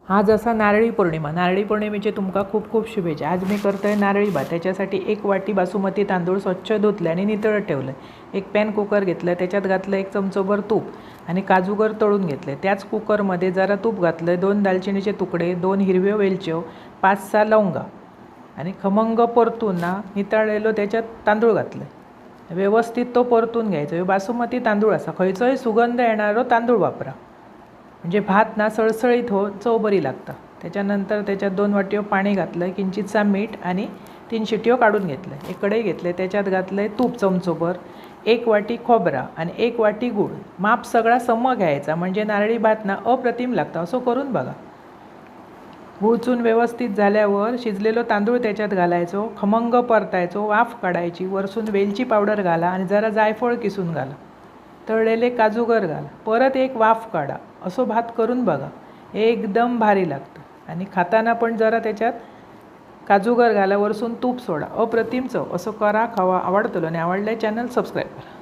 आज असा नारळी पौर्णिमा. नारळी पौर्णिमेचे तुमका खूप खूप शुभेच्छा. आज मी करतोय नारळी भात. त्याच्यासाठी 1 वाटी बासुमती तांदूळ स्वच्छ धुतले आणि नितळत ठेवलं. एक पॅन कुकर घेतलं, त्याच्यात घातलं 1 चमचोभर तूप आणि काजूगर तळून घेतले. त्याच कुकरमध्ये जरा तूप घातलं, 2 दालचिनीचे तुकडे, 2 हिरव्या वेलच्यो, 5-6 लवंगा आणि खमंग परतून नितळलेलो त्याच्यात तांदूळ घातले. व्यवस्थित तो परतून घ्यायचा. बासुमती तांदूळ असा खंयचोय सुगंध येणारो तांदूळ वापरा, म्हणजे भात सळसळीत हो, चव बरी लागतं. त्याच्यानंतर त्याच्यात 2 वाट्यो पाणी घातलं, किंचितसा मीठ आणि 3 शिट्यो काढून घेतलं. एक कढई घेतले, त्याच्यात घातलं तूप चमचोभर, 1 वाटी खोबरा आणि 1 वाटी गूळ. माप सगळा सम घ्यायचा, म्हणजे नारळी भात अप्रतिम लागतं. असं करून बघा. गुळचून व्यवस्थित झाल्यावर शिजलेलो तांदूळ त्याच्यात घालायचो, खमंग परतायचो, वाफ काढायची, वरसून वेलची पावडर घाला आणि जरा जायफळ किसून घाला. तळलेले काजूगर घाला, परत एक वाफ काढा. असं भात करून बघा, एकदम भारी लागतं. आणि खाताना पण जरा त्याच्यात काजूगर घाला, वरसून तूप सोडा, अप्रतिम चव. असं करा, खावा. आवडतं आणि आवडलं चॅनल सबस्क्राईब करा.